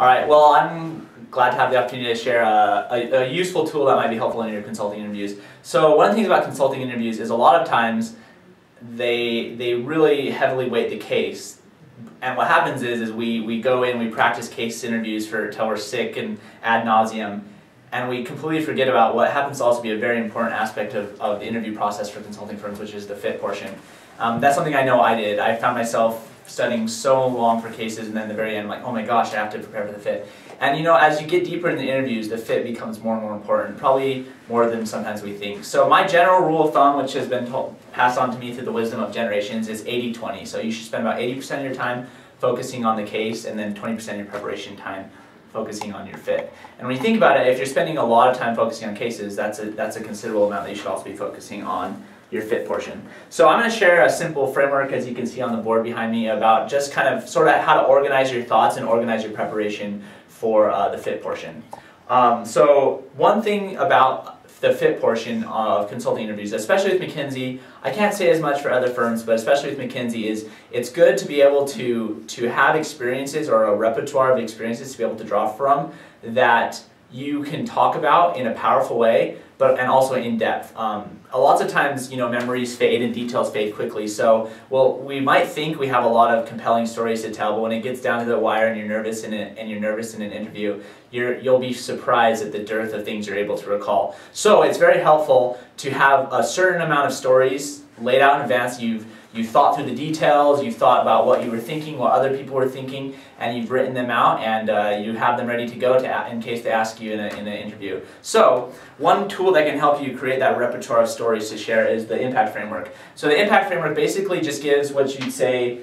All right, well, I'm glad to have the opportunity to share a useful tool that might be helpful in your consulting interviews. So one of the things about consulting interviews is a lot of times they really heavily weight the case. And what happens is we go in, we practice case interviews till we're sick and ad nauseum, and we completely forget about what happens to also be a very important aspect of the interview process for consulting firms, which is the fit portion. That's something I know I did. I found myself studying so long for cases, and then at the very end, I'm like, oh my gosh, I have to prepare for the fit. And you know, as you get deeper in the interviews, the fit becomes more and more important, probably more than sometimes we think. So my general rule of thumb, which has been passed on to me through the wisdom of generations, is 80-20. So you should spend about 80% of your time focusing on the case, and then 20% of your preparation time focusing on your fit. And when you think about it, if you're spending a lot of time focusing on cases, that's a considerable amount that you should also be focusing on your fit portion. So I'm going to share a simple framework, as you can see on the board behind me, about just kind of sort of how to organize your thoughts and organize your preparation for the fit portion. So one thing about the fit portion of consulting interviews, especially with McKinsey, I can't say as much for other firms, but especially with McKinsey, is it's good to be able to have experiences or a repertoire of experiences to be able to draw from that you can talk about in a powerful way, and also in depth. Lots of times, you know, memories fade and details fade quickly. So, well, we might think we have a lot of compelling stories to tell, but when it gets down to the wire and you're nervous in an interview, you'll be surprised at the dearth of things you're able to recall. So it's very helpful to have a certain amount of stories laid out in advance. You've thought through the details, you've thought about what you were thinking, what other people were thinking, and you've written them out, and you have them ready to go in case they ask you in an interview. So one tool that can help you create that repertoire of stories to share is the impact framework. So the impact framework basically just gives what you'd say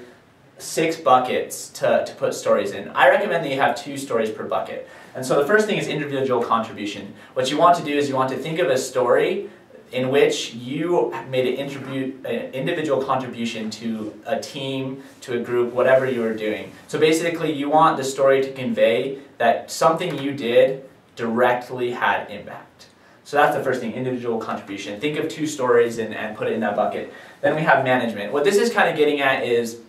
6 buckets to put stories in. I recommend that you have 2 stories per bucket. And so the first thing is individual contribution. What you want to do is you want to think of a story in which you made an individual contribution to a team, to a group, whatever you were doing. So basically you want the story to convey that something you did directly had impact. So that's the first thing, individual contribution. Think of 2 stories and put it in that bucket. Then we have management. What this is kind of getting at is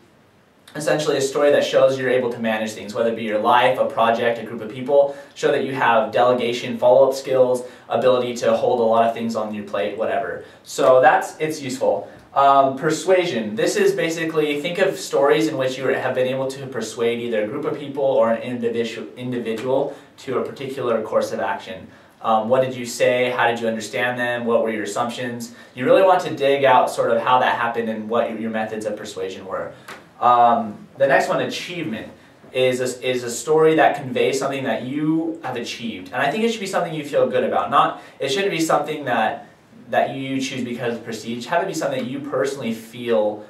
essentially a story that shows you're able to manage things, whether it be your life, a project, a group of people, show that you have delegation, follow-up skills, ability to hold a lot of things on your plate, whatever. So it's useful. Persuasion. This is basically, think of stories in which you have been able to persuade either a group of people or an individual to a particular course of action. What did you say? How did you understand them? What were your assumptions? You really want to dig out sort of how that happened and what your methods of persuasion were. The next one, achievement, is a story that conveys something that you have achieved. And I think it should be something you feel good about. It shouldn't be something that you choose because of prestige. Have it be something that you personally feel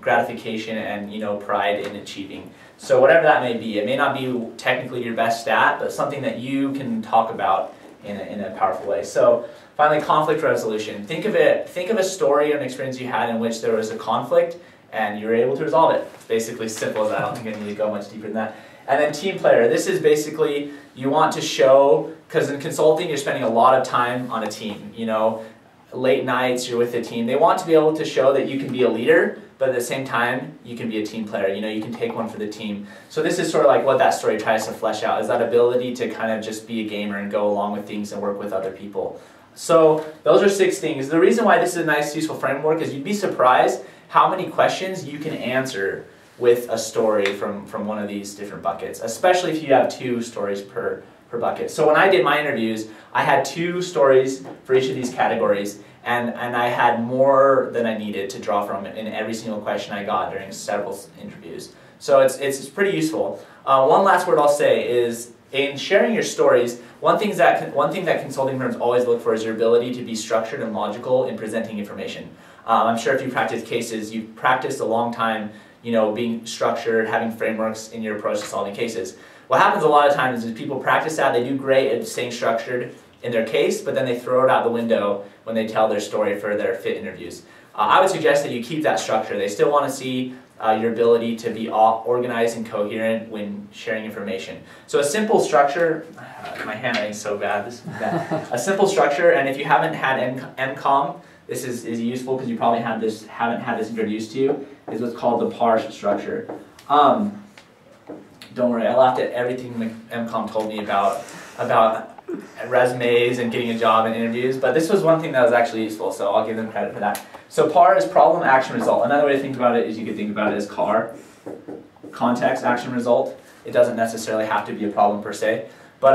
gratification and pride in achieving. So whatever that may be, it may not be technically your best stat, but something that you can talk about in a powerful way. So finally, conflict resolution. Think of a story or an experience you had in which there was a conflict and you were able to resolve it. It's basically as simple as that. I don't think I need to go much deeper than that. And then team player. This is basically, you want to show, because in consulting you're spending a lot of time on a team. Late nights, you're with a team. They want to be able to show that you can be a leader, but at the same time, you can be a team player. You can take one for the team. So this is sort of like what that story tries to flesh out, is that ability to kind of just be a gamer and go along with things and work with other people. So those are 6 things. The reason why this is a nice, useful framework is you'd be surprised how many questions you can answer with a story from one of these different buckets, especially if you have 2 stories per bucket. So when I did my interviews, I had 2 stories for each of these categories, and I had more than I needed to draw from in every single question I got during several interviews. So it's pretty useful. One last word I'll say is, in sharing your stories, one thing that consulting firms always look for is your ability to be structured and logical in presenting information. I'm sure if you practice cases, you've practiced a long time, being structured, having frameworks in your approach to solving cases. What happens a lot of times is people practice that, they do great at staying structured in their case, but then they throw it out the window when they tell their story for their fit interviews. I would suggest that you keep that structure. They still want to see your ability to be organized and coherent when sharing information. So a simple structure, my handwriting's so bad, this is bad. A simple structure, and if you haven't had MCOM, this is useful because you probably haven't had this introduced to you, is what's called the PAR structure. Don't worry, I laughed at everything MCOM told me about resumes and getting a job and interviews, but this was one thing that was actually useful, so I'll give them credit for that. So PAR is problem, action, result. Another way to think about it is you could think about it as CAR, context, action, result. It doesn't necessarily have to be a problem per se. But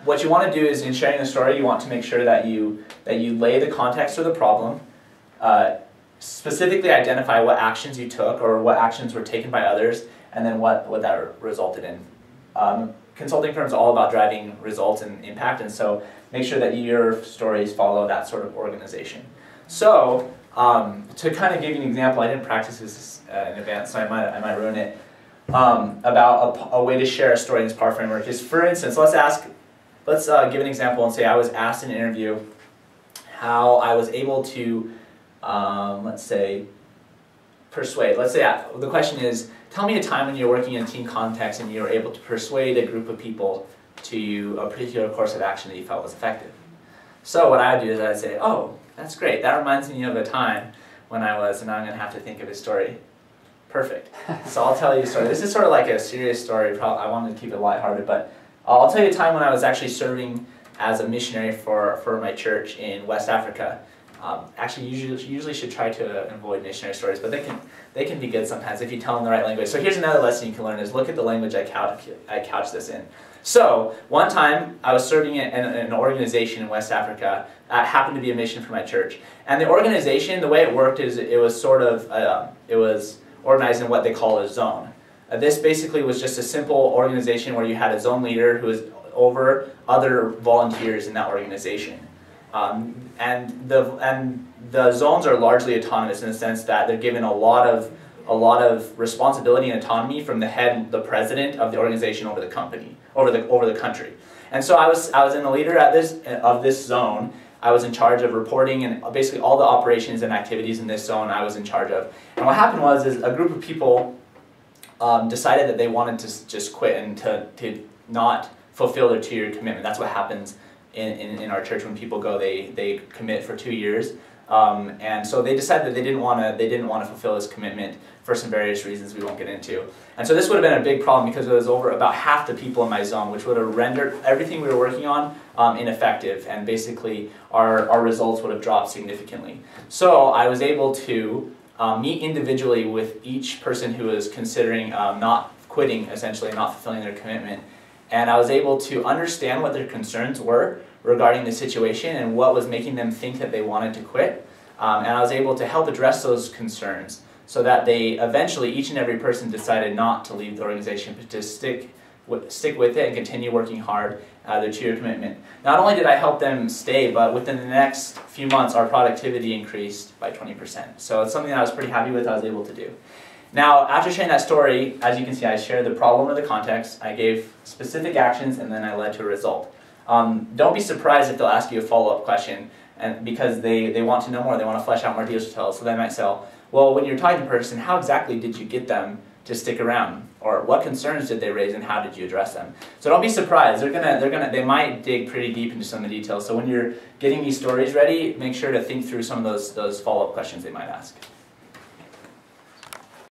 what you want to do is, in sharing the story, you want to make sure that you lay the context of the problem, specifically identify what actions you took or what actions were taken by others, and then what that resulted in. Consulting firms are all about driving results and impact, and so make sure that your stories follow that sort of organization. So, to kind of give you an example, I didn't practice this in advance, so I might ruin it. About a way to share a story in this PAR framework is, for instance, let's give an example and say I was asked in an interview how I was able to, let's say, persuade. Let's say the question is, tell me a time when you're working in a team context and you were able to persuade a group of people to a particular course of action that you felt was effective. So what I would do is I'd say, oh, that's great. That reminds me of a time when I was, and now I'm going to have to think of a story. Perfect. So I'll tell you a story. This is sort of like a serious story. I wanted to keep it lighthearted, but I'll tell you a time when I was actually serving as a missionary for my church in West Africa. Actually, usually should try to avoid missionary stories, but they can be good sometimes if you tell them the right language. So here's another lesson you can learn: is look at the language I couch this in. So one time I was serving in an organization in West Africa. That happened to be a mission for my church, and the organization, the way it worked is it was sort of it was organized in what they call a zone. This basically was just a simple organization where you had a zone leader who was over other volunteers in that organization. And the zones are largely autonomous in the sense that they're given a lot of responsibility and autonomy from the president of the organization over the company, over the country. And so I was in the leader of this zone. I was in charge of reporting and basically all the operations and activities in this zone I was in charge of. And what happened was a group of people decided that they wanted to just quit and to not fulfill their 2-year commitment. That's what happens in our church when people go. They commit for 2 years. And so they decided that they didn't want to fulfill this commitment for some various reasons we won't get into. And so this would have been a big problem because it was over about half the people in my zone, which would have rendered everything we were working on ineffective, and basically our results would have dropped significantly. So I was able to meet individually with each person who was considering not quitting, essentially not fulfilling their commitment, and I was able to understand what their concerns were regarding the situation and what was making them think that they wanted to quit. And I was able to help address those concerns so that they eventually, each and every person decided not to leave the organization, but to stick with it and continue working hard their 2-year commitment. Not only did I help them stay, but within the next few months our productivity increased by 20%. So it's something that I was pretty happy with, I was able to do. Now, after sharing that story, as you can see, I shared the problem or the context, I gave specific actions, and then I led to a result. Don't be surprised if they'll ask you a follow-up question, and because they want to know more, they want to flesh out more details. So they might say, well, when you're talking to a person, how exactly did you get them to stick around? Or what concerns did they raise and how did you address them? So don't be surprised. They might dig pretty deep into some of the details. So when you're getting these stories ready, make sure to think through some of those follow-up questions they might ask.